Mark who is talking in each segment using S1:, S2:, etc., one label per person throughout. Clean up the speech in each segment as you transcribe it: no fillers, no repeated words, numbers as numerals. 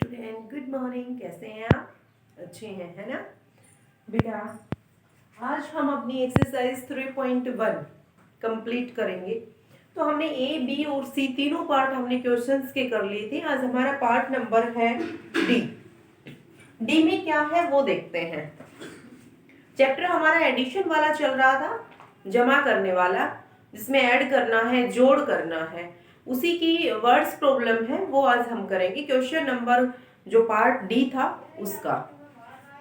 S1: Student good morning. कैसे हैं आप? अच्छे हैं, है ना बेटा? आज हम अपनी एक्सरसाइज 3.1 कंप्लीट करेंगे। तो हमने ए, बी और सी तीनों पार्ट हमने क्वेश्चंस के कर लिए थे। आज हमारा पार्ट नंबर है डी। डी में क्या है वो देखते हैं। चैप्टर हमारा एडिशन वाला चल रहा था, जमा करने वाला, जिसमें ऐड करना है, जोड़ करना है, उसी की वर्ड्स प्रॉब्लम है, वो आज हम करेंगे। क्वेश्चन नंबर जो पार्ट डी था उसका।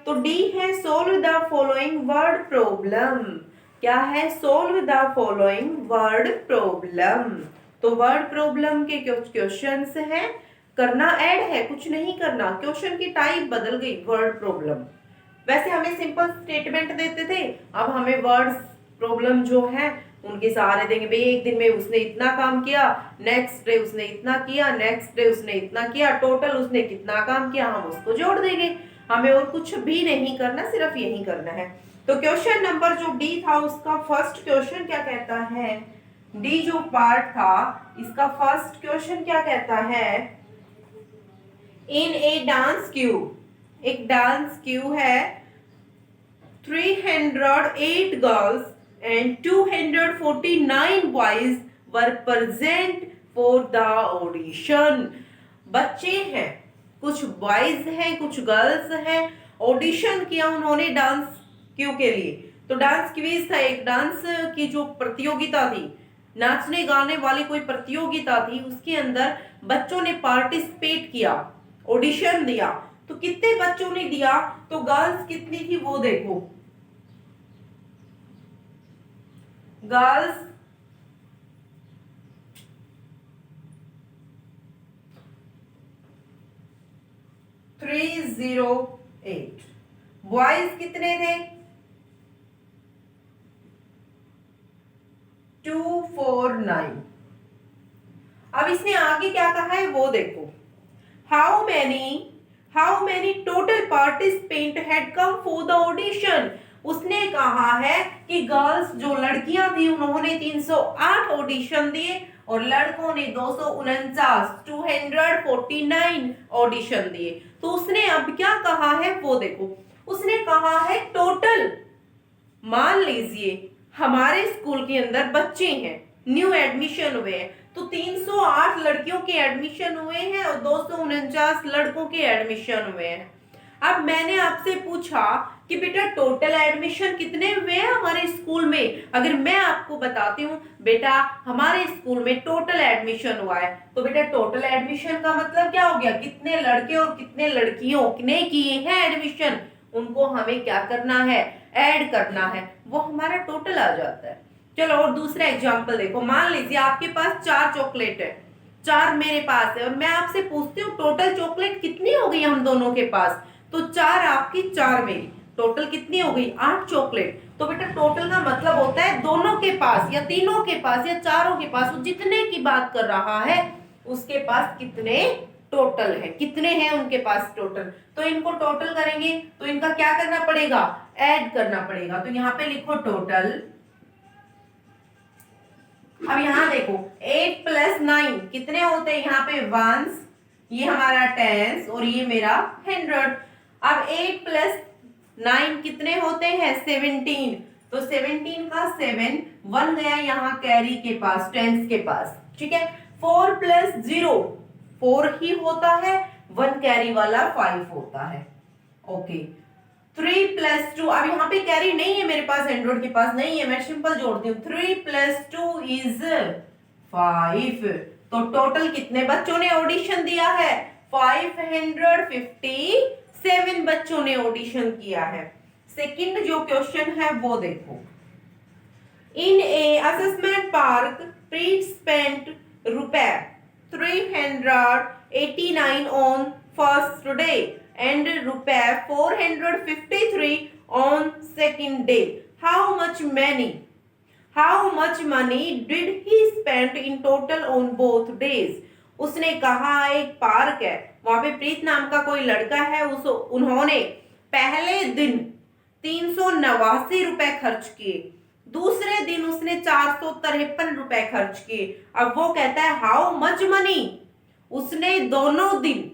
S1: तो डी है solve the following word problem. क्या है? Solve the following word problem. तो वर्ड प्रॉब्लम के क्वेश्चंस है, करना ऐड है, कुछ नहीं करना। क्वेश्चन की टाइप बदल गई, वर्ड प्रॉब्लम। वैसे हमें सिंपल स्टेटमेंट देते थे, अब हमें वर्ड्स प्रॉब्लम जो है उनके सहारे देंगे। भाई एक दिन में उसने इतना काम किया, नेक्स्ट डे उसने इतना किया, नेक्स्ट डे उसने इतना किया, टोटल उसने कितना काम किया, हम उसको जोड़ देंगे। हमें और कुछ भी नहीं करना, सिर्फ यही करना है। तो क्वेश्चन नंबर जो डी था उसका फर्स्ट क्वेश्चन क्या कहता है? डी जो पार्ट था इसका फर्स्ट क्वेश्चन क्या कहता है? इन ए डांस क्यू, एक डांस क्यू है, 308 girls and 249 boys were present for the audition। बच्चे हैं, कुछ बॉयज हैं, कुछ गर्ल्स हैं, ऑडिशन किया उन्होंने डांस क्यू के लिए। तो डांस क्विज था, एक डांस की जो प्रतियोगिता थी, नाचने गाने वाली कोई प्रतियोगिता थी, उसके अंदर बच्चों ने पार्टिसिपेट किया, ऑडिशन दिया। तो कितने बच्चों ने दिया? तो गर्ल्स कितनी थी वो देखो। गर्ल्स 308, बॉयज कितने थे? 249। अब इसने आगे क्या कहा है वो देखो। How many total participant had come for the audition. उसने कहा है कि गर्ल्स जो लड़कियां थी उन्होंने 308 ऑडिशन दिए और लड़कों ने 249 ऑडिशन दिए। तो उसने अब क्या कहा है वो देखो। उसने कहा है टोटल, मान लीजिए हमारे स्कूल के अंदर बच्चे हैं, न्यू एडमिशन हुए हैं, तो 308 लड़कियों के एडमिशन हुए हैं और 249 लड़कों के एडमिशन हुए हैं। अब मैंने आपसे पूछा कि बेटा टोटल एडमिशन कितने हुए हैं हमारे स्कूल में। अगर मैं आपको बताती हूँ बेटा हमारे स्कूल में टोटल एडमिशन हुआ है, तो बेटा टोटल एडमिशन का मतलब क्या हो गया? कितने लड़के और कितने लड़कियों ने किए हैं एडमिशन, उनको हमें क्या करना है? ऐड करना है, वो हमारा टोटल आ जाता है। चलो और दूसरा एग्जांपल देखो। मान लीजिए आपके पास 4 चॉकलेट है, 4 मेरे पास है, और मैं आपसे पूछती हूँ टोटल चॉकलेट कितनी हो गई हम दोनों के पास। तो 4 आपकी 4 मेरी, टोटल कितनी हो गई? 8 चॉकलेट। तो बेटा टोटल का मतलब होता है दोनों के पास या तीनों के पास या चारों के पास, जितने की बात कर रहा है उसके पास कितने टोटल है, कितने हैं उनके पास टोटल। तो इनको टोटल करेंगे तो इनका क्या करना पड़ेगा? ऐड करना पड़ेगा। तो यहाँ पे लिखो टोटल। अब यहाँ देखो 8 + 9 कितने होते हैं? यहाँ पे वंस, ये हमारा टेंस और ये मेरा 100। अब 8 + 9 कितने होते हैं? 17। तो 17 का 7 1 गया यहाँ कैरी के पास, टेंस के पास, ठीक है। 4 + 0 4 ही होता है, 1 कैरी वाला 5 होता है। ओके 3 + 2, अब यहाँ पे कैरी नहीं है मेरे पास, एंड्रॉइड के पास नहीं है, मैं सिंपल जोड़ती हूँ। 3 + 2 = 5। तो टोटल कितने बच्चों ने ऑडिशन दिया है? 557 बच्चों ने ऑडिशन किया है। सेकंड जो क्वेश्चन है वो देखो। इन ए असेसमेंट पार्क प्रीट spent ₹389 on first day and ₹453 on second day. How much money did he spend in total on both days? उसने कहा एक पार्क है, वहां पे प्रीत नाम का कोई लड़का है, उन्होंने पहले दिन 389 रुपए खर्च किए, दूसरे दिन उसने 453 रुपए खर्च किए। अब वो कहता है हाउ मच मनी, उसने दोनों दिन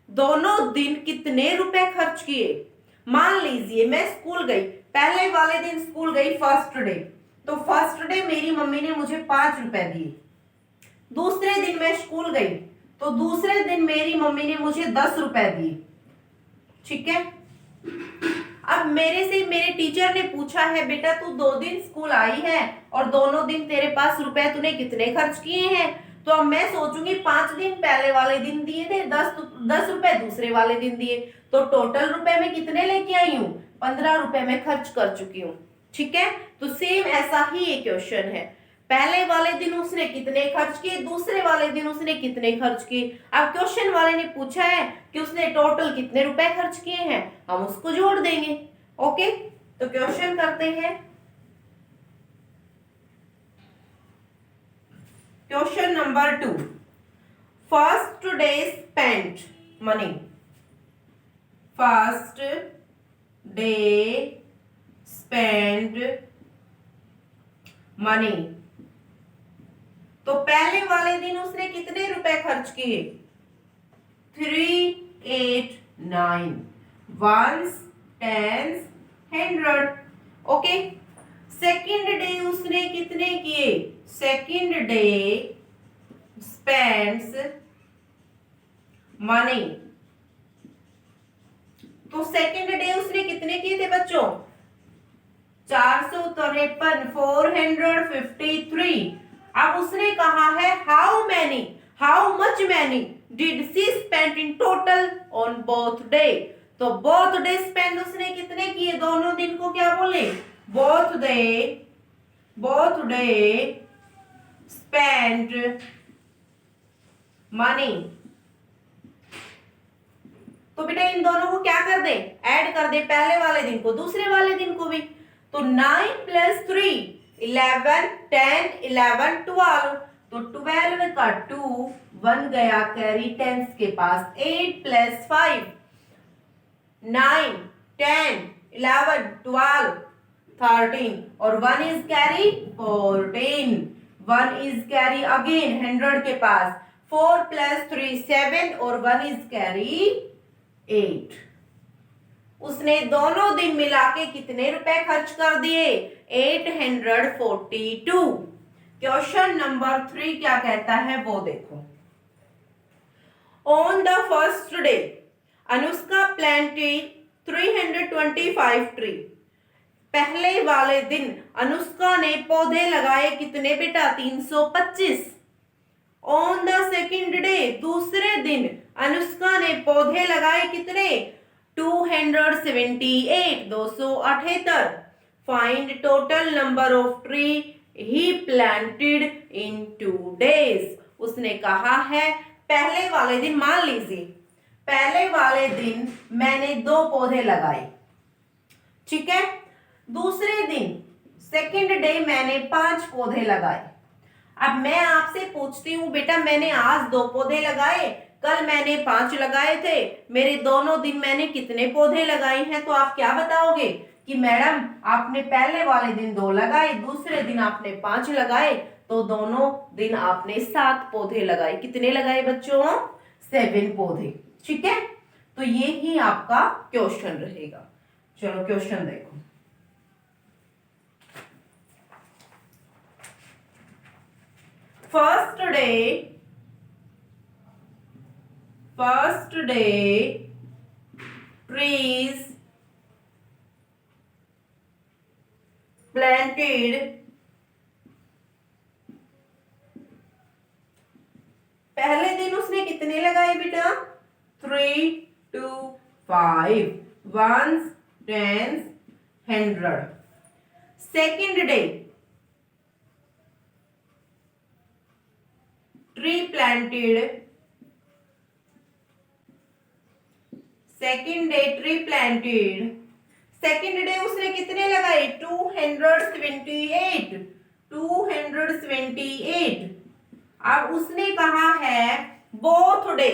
S1: दोनों दिन कितने रुपए खर्च किए। मान लीजिए मैं स्कूल गई, पहले वाले दिन स्कूल गई फर्स्ट डे, तो फर्स्ट डे मेरी मम्मी ने मुझे 5 रुपए दिए। दूसरे दिन मैं स्कूल गई, तो दूसरे दिन मेरी मम्मी ने मुझे 10 रुपए दिए। ठीक है, अब मेरे से मेरे टीचर ने पूछा है, बेटा तू 2 दिन स्कूल आई है और दोनों दिन तेरे पास रुपए तूने कितने खर्च किए हैं। तो अब मैं सोचूंगी 5 दिन पहले वाले दिन दिए थे, 10 रुपए दूसरे वाले दिन दिए, तो टोटल रुपए में कितने लेके आई हूँ, 15 रुपए में खर्च कर चुकी हूँ। ठीक है, तो सेम ऐसा ही एक क्वेश्चन है, पहले वाले दिन उसने कितने खर्च किए, दूसरे वाले दिन उसने कितने खर्च किए। अब क्वेश्चन वाले ने पूछा है कि उसने टोटल कितने रुपए खर्च किए हैं, हम उसको जोड़ देंगे। ओके, तो क्वेश्चन करते हैं। Question number 2, first day spent money. First day spend money, तो पहले वाले दिन उसने कितने रुपए खर्च किए, 3, 8, 9, ones, tens, 100। Okay, second day उसने कितने किए, सेकंड डे स्पेंड्स मनी, तो सेकंड डे उसने कितने किए थे बच्चों, 453, 453। अब उसने कहा है how much many did she spend in total on both day. तो बोथ डे स्पेंड उसने कितने किए, दोनों दिन को क्या बोले, बोथ डे स्पेंड मनी। तो बेटा इन दोनों को क्या कर दे, ऐड कर दे, पहले वाले दिन को दूसरे वाले दिन को भी। तो 9 + 3 11, 10, 11, 12, तो 12 का 2 1 गया कैरी टेंस के पास, 8 + 5 9, 10, 11, 12, 13 और 1 is carry 14, 1 is carry again 100 के पास, 4 + 3 7 और 1 इज कैरी 8। उसने दोनों दिन मिला के कितने रुपए खर्च कर दिए, 842। क्वेश्चन नंबर 3 क्या कहता है वो देखो। On the first day Anushka planted 325 tree. पहले वाले दिन अनुष्का ने पौधे लगाए कितने बेटा, 325। ऑन द सेकेंड डे दूसरे दिन अनुष्का ने पौधे लगाए कितने, 278, 278। Find total number of tree he planted in 2 days। उसने कहा है पहले वाले दिन, मान लीजिए पहले वाले दिन मैंने 2 पौधे लगाए, ठीक है, दूसरे दिन सेकंड डे मैंने 5 पौधे लगाए। अब मैं आपसे पूछती हूँ बेटा मैंने आज 2 पौधे लगाए, कल मैंने 5 लगाए थे, मेरे दोनों दिन मैंने कितने पौधे लगाए हैं। तो आप क्या बताओगे कि मैडम आपने पहले वाले दिन 2 लगाए, दूसरे दिन आपने 5 लगाए, तो दोनों दिन आपने 7 पौधे लगाए। कितने लगाए बच्चों, 7 पौधे। ठीक है, तो ये ही आपका क्वेश्चन रहेगा। चलो क्वेश्चन देखो। फर्स्ट डे trees planted, पहले दिन उसने कितने लगाए बेटा, 3, 2, 5, 1, 10, 100। Second day tree planted, second day tree planted, second day उसने कितने लगाए, 278, 278। अब उसने कहा है बोथ डे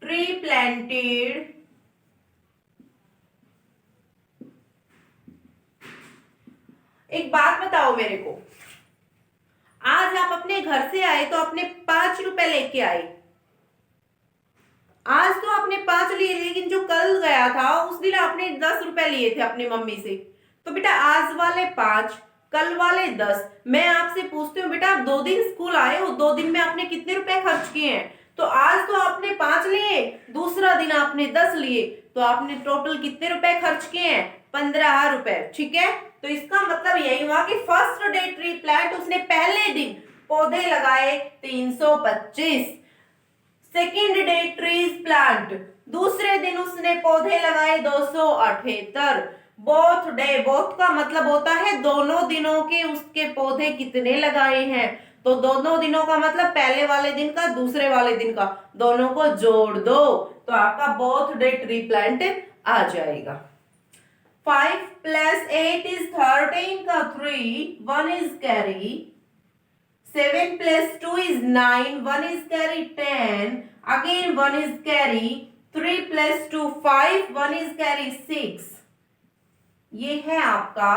S1: ट्री प्लांटेड एक बात बताओ मेरे को, आज आप अपने घर से आए तो अपने 5 रुपए लेके आए। आज तो आपने 5 लिए, लेकिन जो कल गया था उस दिन आपने 10 रुपए लिए थे अपनी मम्मी से। तो बेटा आज वाले 5, कल वाले 10। मैं आपसे पूछती हूँ बेटा, आप 2 दिन स्कूल आए हो, 2 दिन में आपने कितने रुपए खर्च किए हैं? तो आज तो आपने 5 लिए, दूसरा दिन आपने 10 लिए, तो आपने टोटल कितने रुपए खर्च किए हैं? 15 रुपए। ठीक है, तो इसका मतलब यही हुआ कि फर्स्ट डे ट्री प्लांट, उसने पहले दिन पौधे लगाए 325। सेकेंड डे ट्रीज प्लांट, दूसरे दिन उसने पौधे लगाए 278। बोथ डे, बोथ का मतलब होता है दोनों दिनों के उसके पौधे कितने लगाए हैं। तो दोनों दिनों का मतलब पहले वाले दिन का, दूसरे वाले दिन का, दोनों को जोड़ दो तो आपका बोथ डे ट्री प्लांट आ जाएगा। 5 + 8 is 13 का 3, 1 is carry। 7 + 2 is 9, 1 is carry 10, again 1 is carry, 3 + 2 5, 1 is carry 6। ये है आपका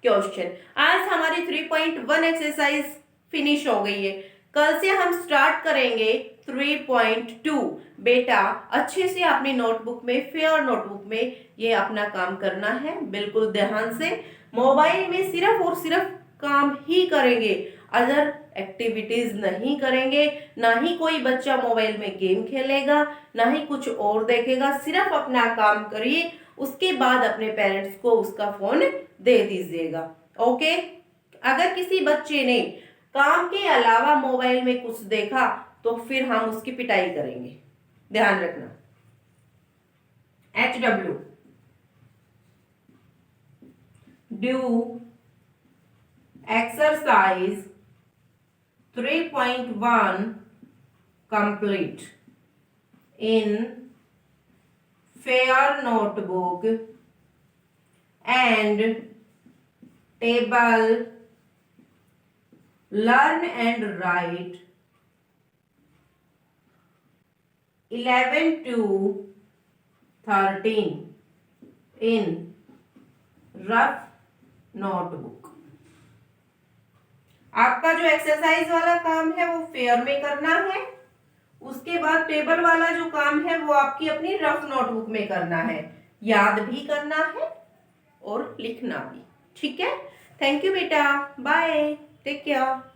S1: क्वेश्चन। आज हमारी 3.1 एक्सरसाइज फिनिश हो गई है। कल से हम स्टार्ट करेंगे 3.2। बेटा अच्छे से अपनी नोटबुक में, फेयर नोटबुक में ये अपना काम करना है, बिल्कुल ध्यान से। मोबाइल में सिर्फ और सिर्फ काम ही करेंगे, अदर एक्टिविटीज नहीं करेंगे। ना ही कोई बच्चा मोबाइल में गेम खेलेगा, ना ही कुछ और देखेगा। सिर्फ अपना काम करिए, उसके बाद अपने पेरेंट्स को उसका फोन दे दीजिएगा। ओके, अगर किसी बच्चे ने काम के अलावा मोबाइल में कुछ देखा तो फिर हम उसकी पिटाई करेंगे, ध्यान रखना। HW, do exercise 3.1 complete in fair notebook and table. Learn and write 11 to 13 in rough notebook। आपका जो एक्सरसाइज वाला काम है वो फेयर में करना है, उसके बाद टेबल वाला जो काम है वो आपकी अपनी रफ नोटबुक में करना है। याद भी करना है और लिखना भी। ठीक है, थैंक यू बेटा, बाय, टेक केयर।